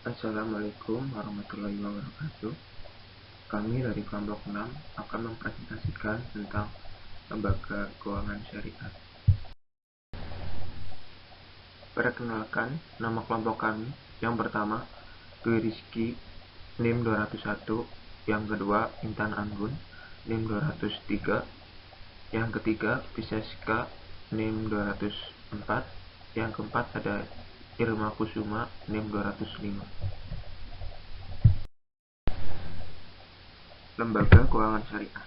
Assalamualaikum warahmatullahi wabarakatuh. Kami dari kelompok 6 akan mempresentasikan tentang lembaga keuangan syariah. Perkenalkan, nama kelompok kami. Yang pertama, Dwi Rizky, NIM 201. Yang kedua, Intan Anggun, NIM 203. Yang ketiga, Biseska, NIM 204. Yang keempat ada Irma Kusuma, NIM 205. Lembaga keuangan syariah.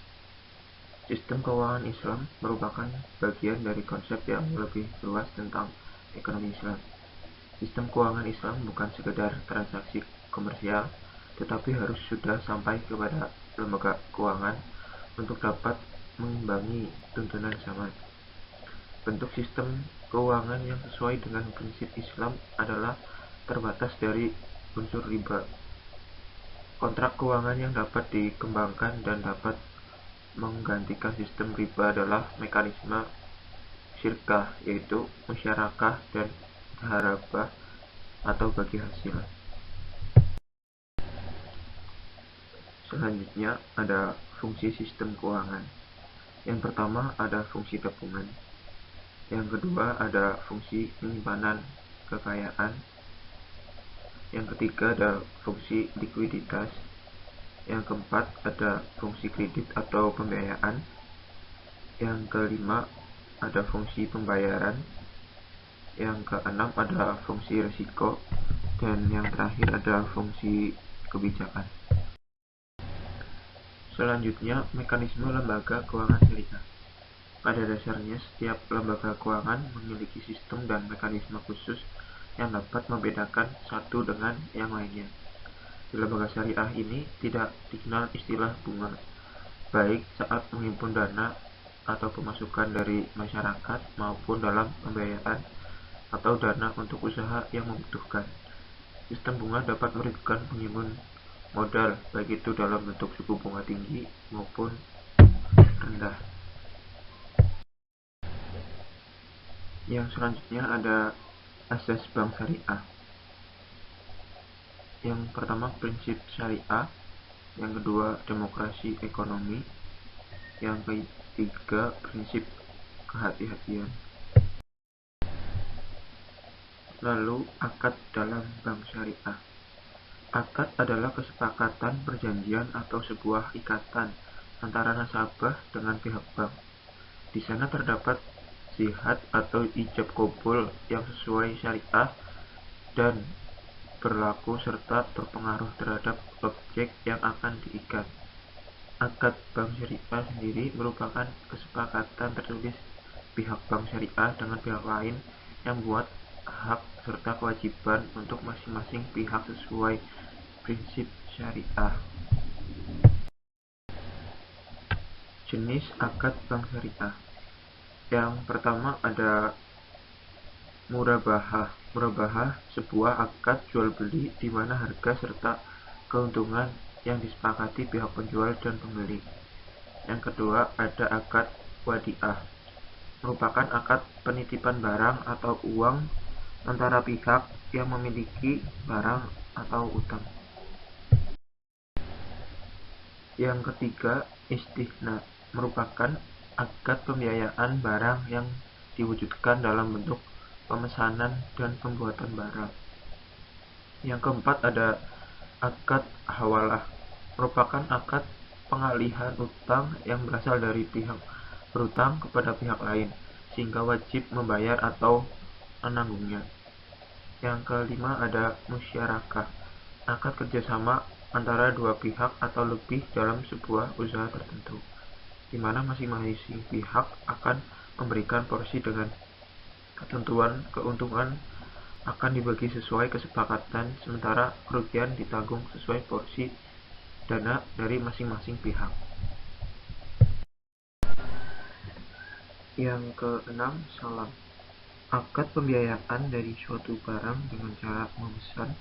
Sistem keuangan Islam merupakan bagian dari konsep yang lebih luas tentang ekonomi Islam. Sistem keuangan Islam bukan sekedar transaksi komersial, tetapi harus sudah sampai kepada lembaga keuangan untuk dapat mengimbangi tuntunan zaman. Bentuk sistem keuangan yang sesuai dengan prinsip Islam adalah terbatas dari unsur riba. Kontrak keuangan yang dapat dikembangkan dan dapat menggantikan sistem riba adalah mekanisme syirkah, yaitu musyarakah dan muharabah atau bagi hasil. Selanjutnya ada fungsi sistem keuangan. Yang pertama ada fungsi tabungan. Yang kedua ada fungsi penyimpanan kekayaan. Yang ketiga ada fungsi likuiditas. Yang keempat ada fungsi kredit atau pembiayaan. Yang kelima ada fungsi pembayaran. Yang keenam ada fungsi risiko. Dan yang terakhir ada fungsi kebijakan. Selanjutnya, mekanisme lembaga keuangan syariah. Pada dasarnya, setiap lembaga keuangan memiliki sistem dan mekanisme khusus yang dapat membedakan satu dengan yang lainnya. Di lembaga syariah ini tidak dikenal istilah bunga, baik saat menghimpun dana atau pemasukan dari masyarakat maupun dalam pembiayaan atau dana untuk usaha yang membutuhkan. Sistem bunga dapat merugikan penghimpun modal, baik itu dalam bentuk suku bunga tinggi maupun rendah. Yang selanjutnya ada asas bank syariah. Yang pertama prinsip syariah, yang kedua demokrasi ekonomi, yang ketiga prinsip kehati-hatian. Lalu akad dalam bank syariah. Akad adalah kesepakatan perjanjian atau sebuah ikatan antara nasabah dengan pihak bank. Di sana terdapat jihad atau ijab kabul yang sesuai syariah dan berlaku serta berpengaruh terhadap objek yang akan diikat. Akad bank syariah sendiri merupakan kesepakatan tertulis pihak bank syariah dengan pihak lain yang membuat hak serta kewajiban untuk masing-masing pihak sesuai prinsip syariah. Jenis akad bank syariah. Yang pertama ada murabahah. Murabahah sebuah akad jual beli di mana harga serta keuntungan yang disepakati pihak penjual dan pembeli. Yang kedua ada akad wadiah. Merupakan akad penitipan barang atau uang antara pihak yang memiliki barang atau utang. Yang ketiga istihna. Merupakan akad pembiayaan barang yang diwujudkan dalam bentuk pemesanan dan pembuatan barang. Yang keempat ada akad hawalah. Merupakan akad pengalihan utang yang berasal dari pihak berutang kepada pihak lain sehingga wajib membayar atau menanggungnya. Yang kelima ada musyarakah. Akad kerjasama antara dua pihak atau lebih dalam sebuah usaha tertentu, di mana masing-masing pihak akan memberikan porsi dengan ketentuan keuntungan akan dibagi sesuai kesepakatan, sementara kerugian ditanggung sesuai porsi dana dari masing-masing pihak. Yang keenam, salam. Akad pembiayaan dari suatu barang dengan cara memesan.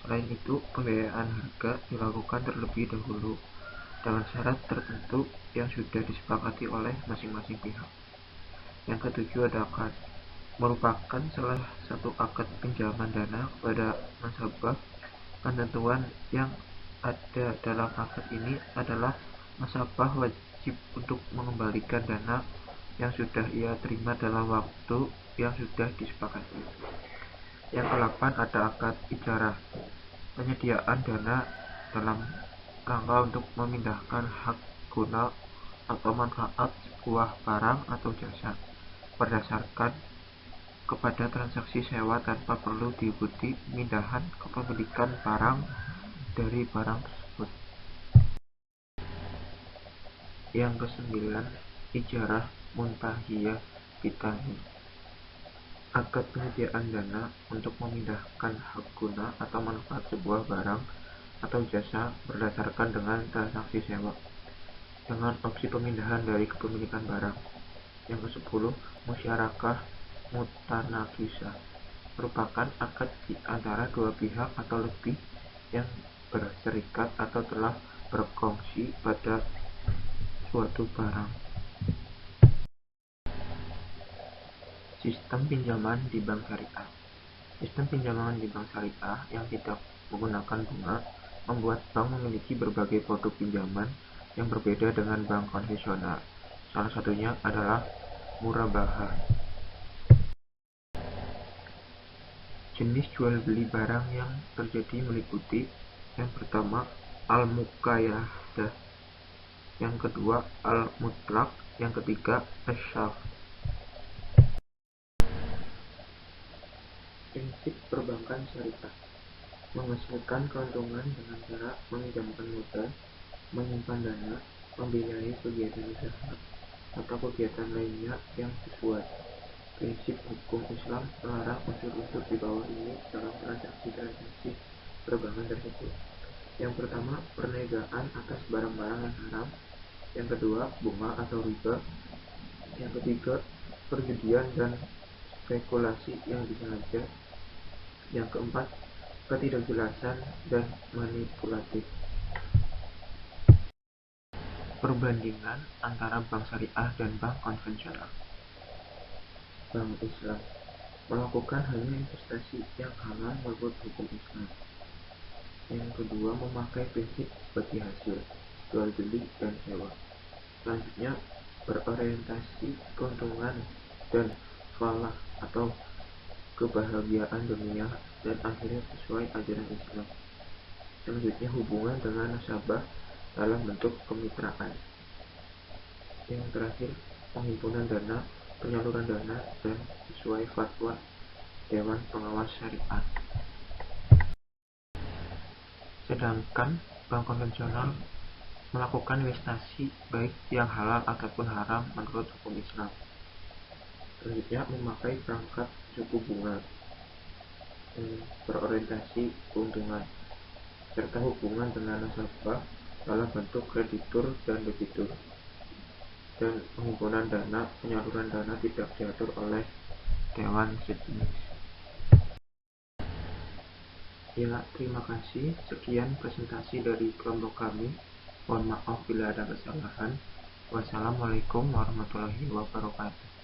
Selain itu, pembiayaan harga dilakukan terlebih dahulu dengan syarat tertentu yang sudah disepakati oleh masing-masing pihak. Yang ketujuh ada akad. Merupakan salah satu akad pinjaman dana kepada nasabah Ketentuan yang ada dalam akad ini adalah nasabah wajib untuk mengembalikan dana yang sudah ia terima dalam waktu yang sudah disepakati. Yang ke-8 ada akad ijarah, penyediaan dana dalam rangka untuk memindahkan hak guna atau manfaat sebuah barang atau jasa berdasarkan kepada transaksi sewa tanpa perlu diikuti pemindahan kepemilikan barang dari barang tersebut. Yang ke-9, ijarah muntahiyah bitahin, akad penyediaan dana untuk memindahkan hak guna atau manfaat sebuah barang atau jasa berdasarkan dengan transaksi sewa dengan opsi pemindahan dari kepemilikan barang. Yang ke-10, musyarakah mutanakisah, merupakan akad di antara dua pihak atau lebih yang berserikat atau telah berkongsi pada suatu barang. Sistem pinjaman di bank syariah. Sistem pinjaman di bank syariah yang tidak menggunakan bunga membuat bank memiliki berbagai produk pinjaman yang berbeda dengan bank konvensional. Salah satunya adalah murabahah. Jenis jual beli barang yang terjadi meliputi: yang pertama, al-muqayyadah, yang kedua, al-mutlaq, yang ketiga, asyaf. Prinsip perbankan syariah: menghasilkan keuntungan dengan cara meminjamkan modal, menyimpan dana, membiayai kegiatan usaha, atau kegiatan lainnya yang sesuai. Prinsip hukum Islam melarang unsur-unsur di bawah ini dalam transaksi-transaksi perbankan tersebut. Yang pertama, perniagaan atas barang-barang yang haram. Yang kedua, bunga atau riba. Yang ketiga, perjudian dan spekulasi yang disengaja. Yang keempat, ketidakjelasan dan manipulatif. Perbandingan antara bank syariah dan bank konvensional. Bank Islam melakukan hanya investasi yang halal menurut hukum Islam. Yang kedua, memakai prinsip bagi hasil, jual beli dan sewa. Selanjutnya, berorientasi keuntungan dan falah atau kebahagiaan dunia dan akhirnya sesuai ajaran Islam. Selanjutnya, hubungan dengan nasabah dalam bentuk kemitraan. Yang terakhir, penghimpunan dana, penyaluran dana, dan sesuai fatwa Dewan Pengawas Syariat. Sedangkan bank konvensional melakukan investasi baik yang halal ataupun haram menurut hukum Islam. Selanjutnya, memakai perangkat suku bunga, berorientasi keuntungan, serta hubungan dengan nasabah dalam bentuk kreditur dan debitur. Dan penghimpunan dana, penyaluran dana tidak diatur oleh dewan sejenis. Ya, terima kasih. Sekian presentasi dari kelompok kami. Mohon maaf bila ada kesalahan. Wassalamualaikum warahmatullahi wabarakatuh.